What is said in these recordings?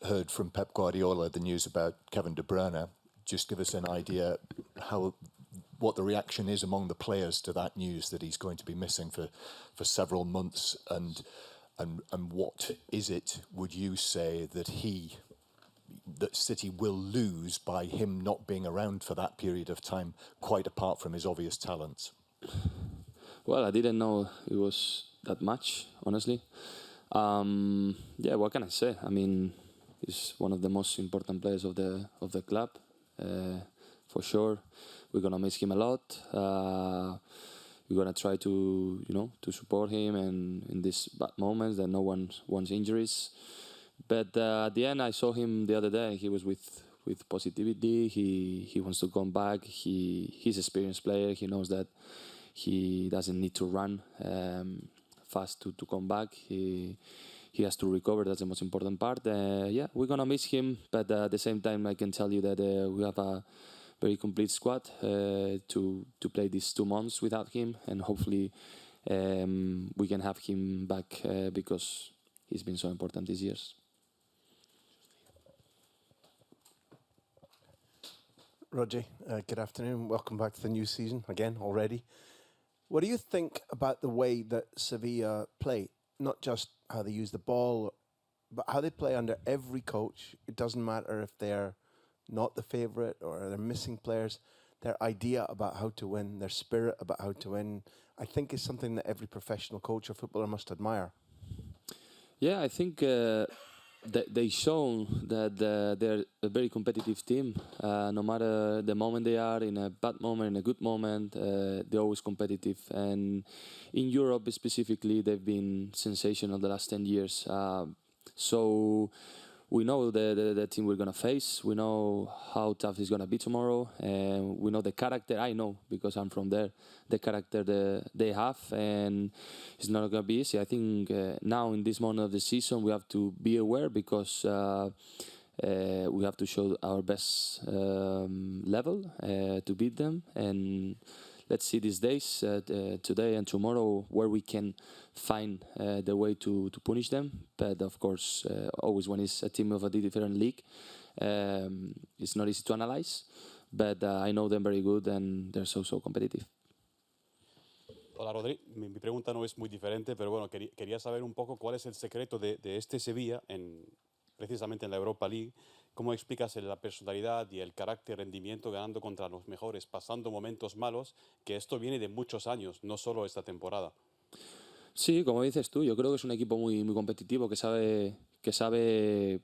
heard from Pep Guardiola the news about Kevin De Bruyne, just give us an idea what the reaction is among the players to that news that he's going to be missing for several months, and what is it, would you say, that City will lose by him not being around for that period of time, quite apart from his obvious talents? Well, I didn't know it was that much, honestly. Yeah, what can I say? I mean, he's one of the most important players of the club, for sure. We're gonna miss him a lot. We're gonna try to support him and in these bad moments that no one wants injuries. But at the end, I saw him the other day. He was with positivity. He wants to come back. He's an experienced player. He knows that he doesn't need to run fast to come back. He has to recover. That's the most important part. Yeah, we're gonna miss him, but at the same time, I can tell you that we have a very complete squad to play these 2 months without him, and hopefully we can have him back because he's been so important these years. Rodri, good afternoon. Welcome back to the new season again already. What do you think about the way that Sevilla play? Not just how they use the ball, but how they play under every coach. It doesn't matter if they're not the favourite or they're missing players. Their idea about how to win, their spirit about how to win, I think is something that every professional coach or footballer must admire. Yeah, I think they shown that they're a very competitive team. No matter the moment they are, in a bad moment, in a good moment, they're always competitive. And in Europe specifically, they've been sensational the last 10 years. So we know the team we're going to face. We know how tough it's going to be tomorrow. And we know the character. I know, because I'm from there, the character they have. And it's not going to be easy. I think now in this moment of the season, we have to be aware, because we have to show our best level to beat them. And let's see these days, today and tomorrow, where we can find the way to punish them. But of course, always when it's a team of a different league, it's not easy to analyze. But I know them very good, and they're so competitive. Hola, Rodri. Mi pregunta no es muy diferente, pero bueno, quería saber un poco cuál es el secreto de este Sevilla, precisamente en la Europa League. ¿Cómo explicas la personalidad y el carácter, rendimiento, ganando contra los mejores, pasando momentos malos? Que esto viene de muchos años, no solo esta temporada. Sí, como dices tú, yo creo que es un equipo muy competitivo, que sabe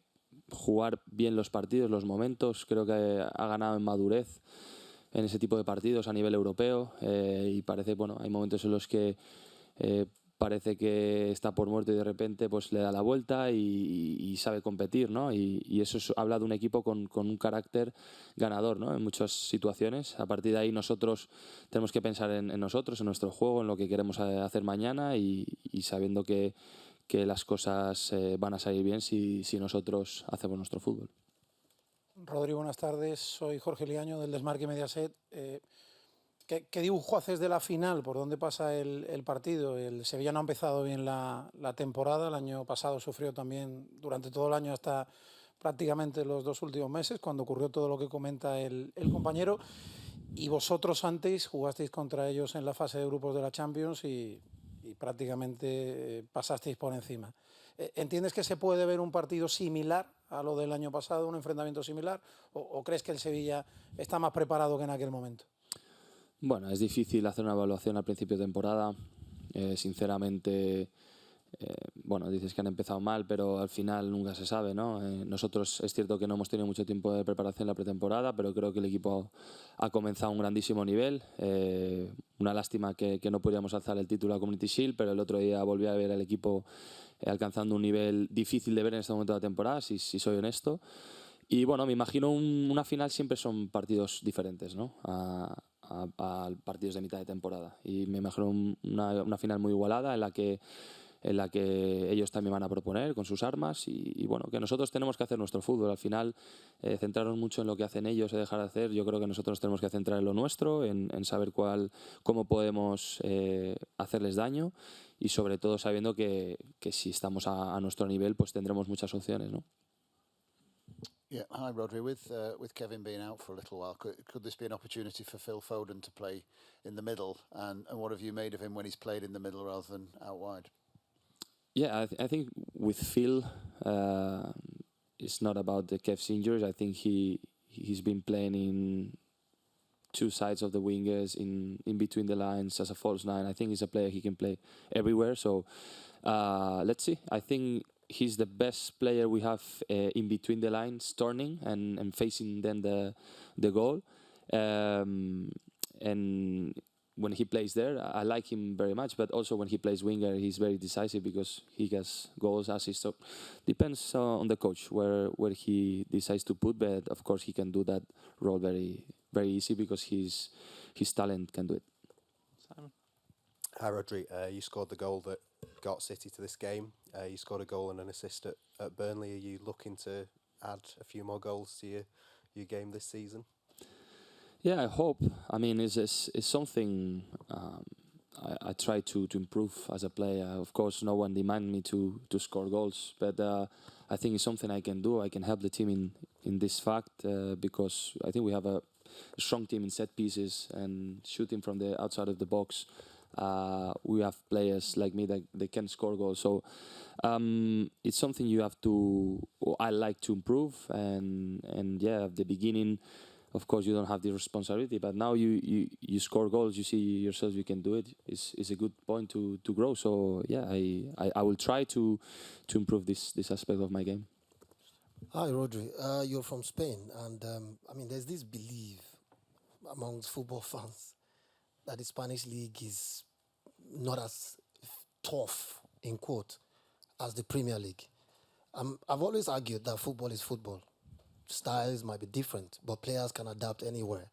jugar bien los partidos, los momentos. Creo que ha ganado en madurez en ese tipo de partidos a nivel europeo, y parece, bueno, hay momentos en los que parece que está por muerto y de repente pues le da la vuelta y sabe competir, ¿no? Y eso habla de un equipo con un carácter ganador, ¿no? En muchas situaciones. A partir de ahí nosotros tenemos que pensar en nosotros, en nuestro juego, en lo que queremos hacer mañana, y sabiendo que las cosas van a salir bien si nosotros hacemos nuestro fútbol. Rodrigo, buenas tardes. Soy Jorge Liaño, del Desmarque Mediaset. ¿Qué dibujo haces de la final? ¿Por dónde pasa el partido? El Sevilla no ha empezado bien la temporada. El año pasado sufrió también durante todo el año, hasta prácticamente los 2 últimos meses, cuando ocurrió todo lo que comenta el compañero. Y vosotros antes jugasteis contra ellos en la fase de grupos de la Champions y prácticamente pasasteis por encima. ¿Entiendes que se puede ver un partido similar a lo del año pasado, un enfrentamiento similar? ¿O crees que el Sevilla está más preparado que en aquel momento? Bueno, es difícil hacer una evaluación al principio de temporada. Sinceramente, bueno, dices que han empezado mal, pero al final nunca se sabe, ¿no? Nosotros es cierto que no hemos tenido mucho tiempo de preparación en la pretemporada, pero creo que el equipo ha comenzado a un grandísimo nivel. Una lástima que no podíamos alzar el título a Community Shield, pero el otro día volví a ver al equipo alcanzando un nivel difícil de ver en este momento de la temporada, si soy honesto. Y bueno, me imagino una final siempre son partidos diferentes, ¿no? A partidos de mitad de temporada. Y me imagino una final muy igualada en la que ellos también van a proponer con sus armas y bueno, que nosotros tenemos que hacer nuestro fútbol. Al final, centrarnos mucho en lo que hacen ellos y dejar de hacer. Yo creo que nosotros tenemos que centrar en lo nuestro, en saber cómo podemos hacerles daño, y sobre todo sabiendo que si estamos a nuestro nivel, pues tendremos muchas opciones, ¿no? Yeah, hi Rodri. With Kevin being out for a little while, could this be an opportunity for Phil Foden to play in the middle? And what have you made of him when he's played in the middle rather than out wide? Yeah, I think with Phil, it's not about the Kev's injuries. I think he's been playing in two sides of the wingers, in between the lines as a false nine. I think he's a player he can play everywhere. So let's see. I think he's the best player we have in between the lines, turning and facing then the goal. And when he plays there, I like him very much. But also when he plays winger, he's very decisive because he gets goals, assists. So depends on the coach where he decides to put. But of course, he can do that role very very easy because his talent can do it. Simon. Hi, Rodri. You scored the goal that got City to this game. You scored a goal and an assist at Burnley. Are you looking to add a few more goals to your game this season? Yeah, I hope. I mean, it's something I try to improve as a player. Of course, no one demand me to score goals, but I think it's something I can do. I can help the team in this fact because I think we have a strong team in set pieces and shooting from the outside of the box. We have players like me that they can score goals. So it's something you have to. I like to improve, and yeah, at the beginning. Of course, you don't have the responsibility, but now you score goals. You see yourself, you can do it. It's a good point to grow. So yeah, I will try to improve this aspect of my game. Hi, Rodri. You're from Spain, and I mean, there's this belief amongst football fans that the Spanish league is not as tough, in quote, as the Premier League. I've always argued that football is football. Styles might be different, but players can adapt anywhere.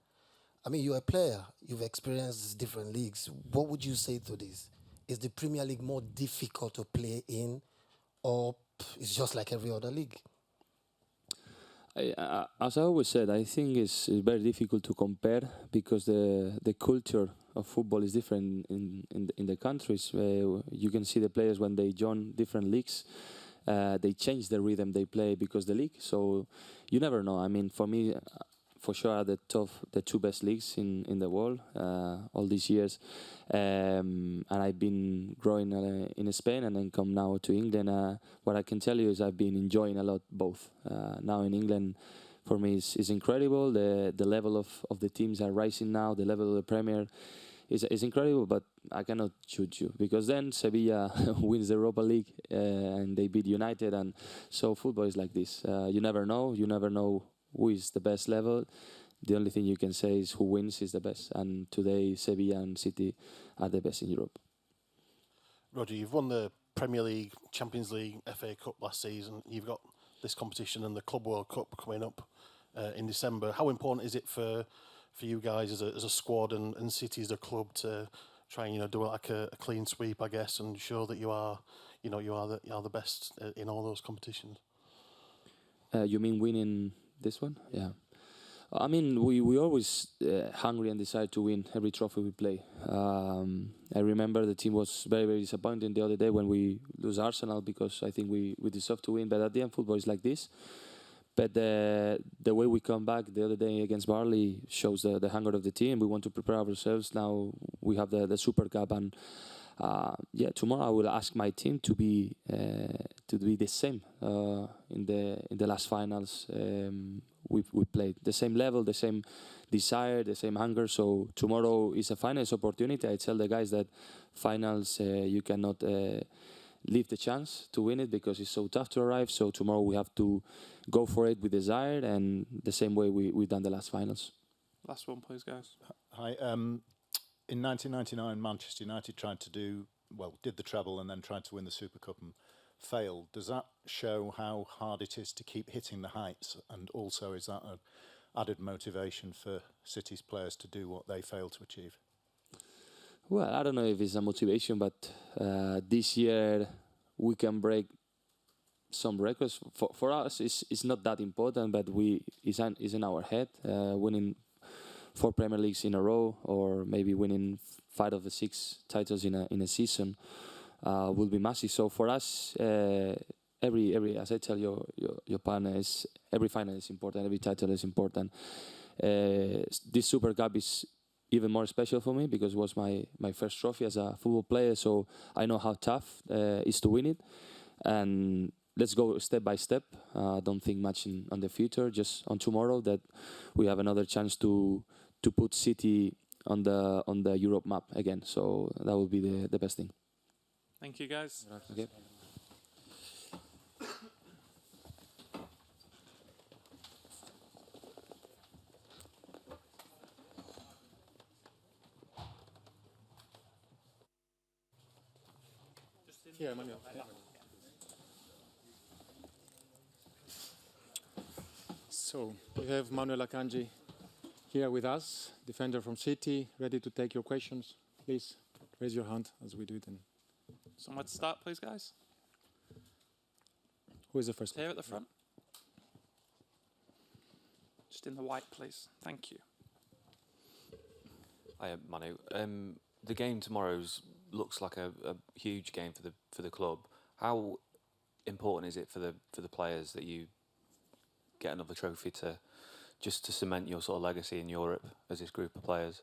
I mean, you're a player. You've experienced different leagues. What would you say to this? Is the Premier League more difficult to play in, or it's just like every other league? As I always said, I think it's very difficult to compare because the culture of football is different in the countries. You can see the players when they join different leagues. They change the rhythm they play because the league. So you never know. I mean, for me, for sure, are the two best leagues in the world all these years. And I've been growing in Spain and then come now to England. What I can tell you is I've been enjoying a lot both. Now in England, for me, is incredible. The level of the teams are rising now. The level of the Premier is incredible, but I cannot shoot you because then Sevilla wins the Europa League and they beat United, and so football is like this. You never know. You never know who is the best level. The only thing you can say is who wins is the best, and today Sevilla and City are the best in Europe. Roger, you've won the Premier League, Champions League, FA Cup last season. You've got this competition and the Club World Cup coming up in December. How important is it for you guys as a squad and City as a club to try and do like a clean sweep, I guess, and show that you are the best in all those competitions? You mean winning this one? Yeah. I mean, we always hungry and decide to win every trophy we play. I remember the team was very, very disappointed the other day when we lose Arsenal because I think we deserve to win. But at the end, football is like this. But the way we come back the other day against Barley shows the hunger of the team. We want to prepare ourselves. Now we have the Super Cup, and tomorrow I will ask my team to be the same in the last finals. We played the same level, the same desire, the same hunger. So tomorrow is a finals opportunity. I tell the guys that finals you cannot leave the chance to win it because it's so tough to arrive. So tomorrow we have to go for it with desire and the same way we've done the last finals. Last one, please, guys. Hi. In 1999, Manchester United did the treble and then tried to win the Super Cup and failed. Does that show how hard it is to keep hitting the heights? And also, is that an added motivation for City's players to do what they failed to achieve? Well, I don't know if it's a motivation, but this year we can break some records. For us, it's not that important, but it's in our head. Winning 4 Premier Leagues in a row, or maybe winning 5 of the 6 titles in a season, will be massive. So for us, every as I tell your partners, every final is important, every title is important. This Super Cup is even more special for me because it was my first trophy as a football player, so I know how tough it is to win it. And let's go step by step. Don't think much on the future, just on tomorrow that we have another chance to put City on the Europe map again. So that would be the best thing. Thank you, guys. Okay. Yeah, Manuel. So we have Manuel Akanji here with us, defender from City, ready to take your questions. Please raise your hand as we do it. And Somewhere to start, please, guys. who is the first? Here at the front. Just in the white, please. Thank you. Hi, Manu. The game tomorrow's looks like a huge game for the club. How important is it for the players that you get another trophy to cement your sort of legacy in Europe as this group of players?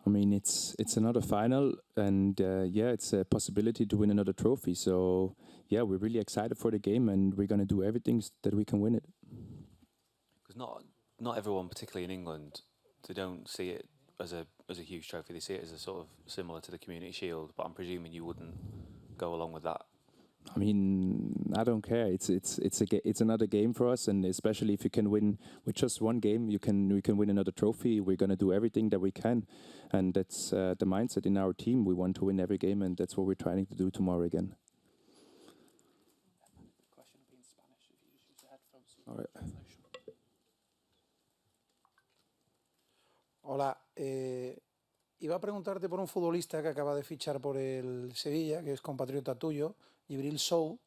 I mean, it's another final, and it's a possibility to win another trophy. So yeah, we're really excited for the game, and we're gonna do everything that we can win it. Because not everyone, particularly in England, they don't see it as a huge trophy. They see it as a sort of similar to the Community Shield. But I'm presuming you wouldn't go along with that. I mean, I don't care. It's another game for us, and especially if you can win with just one game, we can win another trophy. We're gonna do everything that we can, and that's the mindset in our team. We want to win every game, and that's what we're trying to do tomorrow again. Question will be in Spanish if you just use the headphones. All right. Translation. Hola, iba a preguntarte por un futbolista que acaba de fichar por el Sevilla, que es compatriota tuyo, Djibril Sow.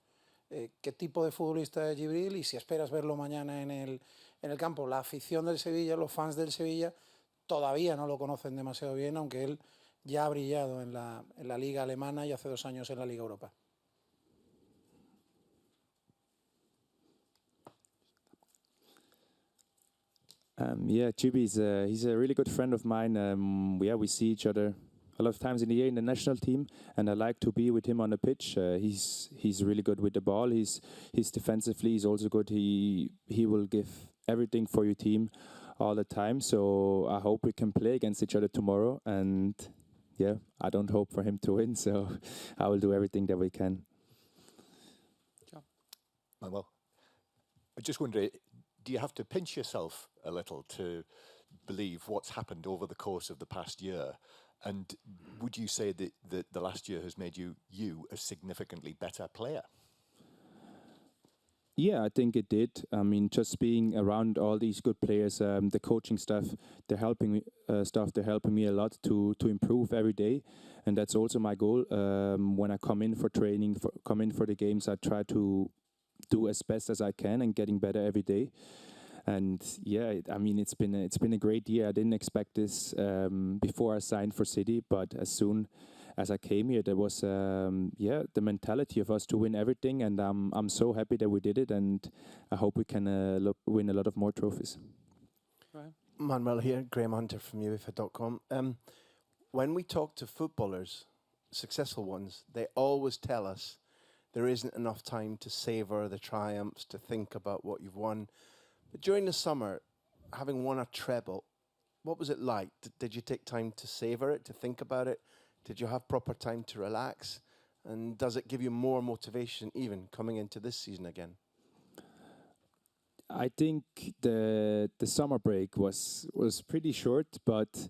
¿Qué tipo de futbolista es Djibril y si esperas verlo mañana en el campo? La afición del Sevilla, los fans del Sevilla, todavía no lo conocen demasiado bien, aunque él ya ha brillado en la Liga alemana y hace 2 años en la Liga Europa. Chibi he's a really good friend of mine. We see each other a lot of times in the year in the national team, and I like to be with him on the pitch. He's really good with the ball. He's defensively. He's also good. He will give everything for your team all the time. So I hope we can play against each other tomorrow. And yeah, I don't hope for him to win. So I will do everything that we can. Manuel, I just wonder, do you have to pinch yourself a little to believe what's happened over the course of the past year? And would you say that the last year has made you a significantly better player? Yeah, I think it did. I mean, just being around all these good players, the coaching staff, they're helping me. They're helping me a lot to improve every day, and that's also my goal. When I come in for training, come in for the games, I try to do as best as I can and getting better every day. And yeah, I mean, it's been a great year. I didn't expect this before I signed for City, but as soon as I came here, there was the mentality of us to win everything, and I'm so happy that we did it, and I hope we can win a lot of more trophies. Right. Manuel here, Graham Hunter from UEFA.com. When we talk to footballers, successful ones, they always tell us there isn't enough time to savour the triumphs, to think about what you've won. But during the summer, having won a treble, what was it like? Did you take time to savour it, to think about it? Did you have proper time to relax? And does it give you more motivation even coming into this season again? I think the summer break was pretty short, but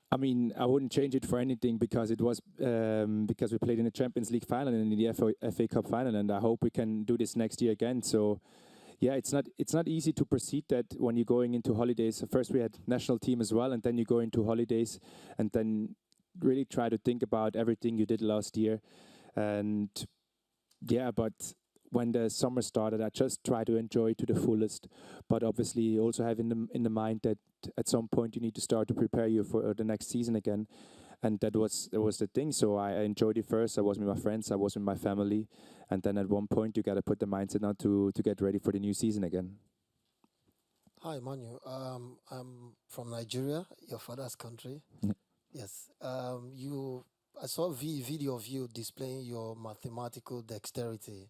I mean, I wouldn't change it for anything because it was because we played in the Champions League final and in the FA Cup final, and I hope we can do this next year again. So, yeah, it's not easy to proceed that when you're going into holidays. First, we had national team as well, and then you go into holidays, and then really try to think about everything you did last year. And yeah, but when the summer started, I just try to enjoy it to the fullest. But obviously, also have in the mind that at some point you need to start to prepare you for the next season again. and that was the thing. So I enjoyed it first. I was with my friends, I was with my family, and then at one point you got to put the mindset on to get ready for the new season again. Hi, Manu. I'm from Nigeria, your father's country. Yeah. Yes. I saw a video of you displaying your mathematical dexterity.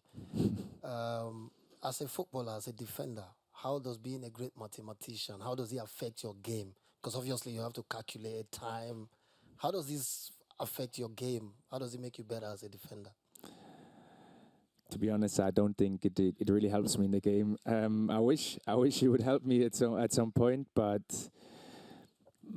As a footballer, as a defender, how does being a great mathematician, how does it affect your game? Because obviously you have to calculate time. How does this affect your game? How does it make you better as a defender? To be honest, I don't think it really helps me in the game. I wish it would help me at some point, but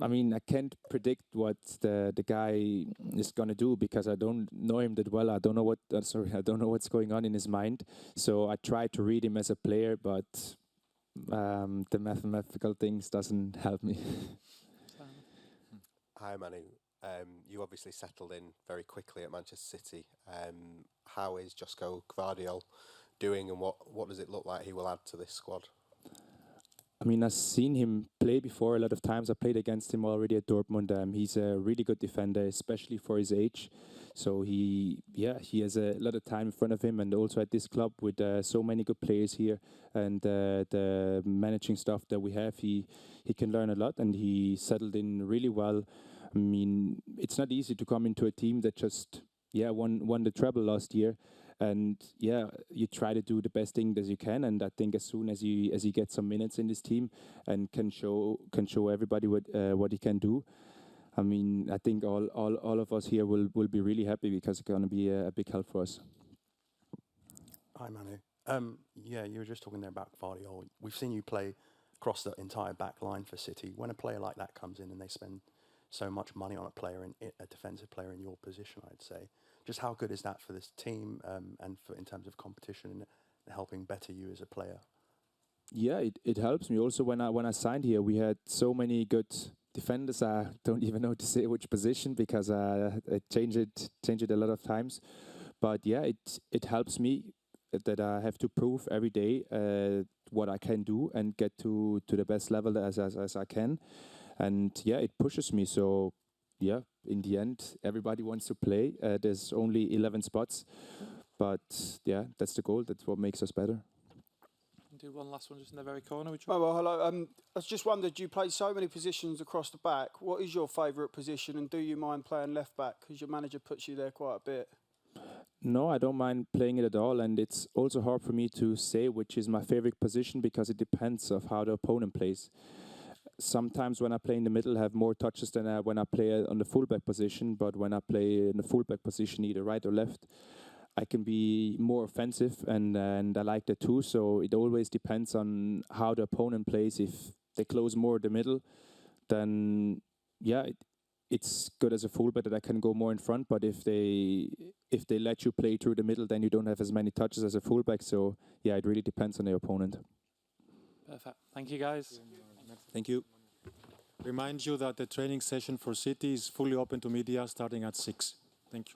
I mean, I can't predict what the guy is gonna do because I don't know him that well. I don't know I don't know what's going on in his mind. So I try to read him as a player, but the mathematical things doesn't help me. Hi, Manu. You obviously settled in very quickly at Manchester City. How is Josko Gvardiol doing, and what does it look like he will add to this squad? I mean, I've seen him play before a lot of times. I played against him already at Dortmund. He's a really good defender, especially for his age. So he has a lot of time in front of him, and also at this club with so many good players here and the managing staff that we have, he can learn a lot, and he settled in really well. I mean, it's not easy to come into a team that just won the treble last year, and you try to do the best thing as you can. And I think as soon as he gets some minutes in this team and can show everybody what he can do, I mean, I think all of us here will be really happy because it's going to be a big help for us. Hi, Manu. You were just talking there about Gvardiol. We've seen you play across the entire back line for City. When a player like that comes in and they spend so much money on a defensive player in your position, I'd say, just how good is that for this team and in terms of competition and helping better you as a player? Yeah, it helps me. Also, when I signed here, we had so many good defenders. I don't even know to say which position because I changed it a lot of times. But it helps me that I have to prove every day what I can do and get to the best level as I can. And it pushes me. So in the end, everybody wants to play. There's only 11 spots, but that's the goal. That's what makes us better. Do one last one just in the very corner. Hello. I just wondered, you play so many positions across the back. What is your favourite position, and do you mind playing left back? Because your manager puts you there quite a bit. No, I don't mind playing it at all, and it's also hard for me to say which is my favourite position because it depends of how the opponent plays. Sometimes when I play in the middle, I have more touches than when I play on the fullback position. But when I play in the fullback position, either right or left, I can be more offensive, and I like that too. So it always depends on how the opponent plays. If they close more the middle, then it's good as a fullback that I can go more in front. But if they let you play through the middle, then you don't have as many touches as a fullback. So it really depends on the opponent. Perfect. Thank you, guys. Thank you. Remind you that the training session for City is fully open to media starting at 6. Thank you.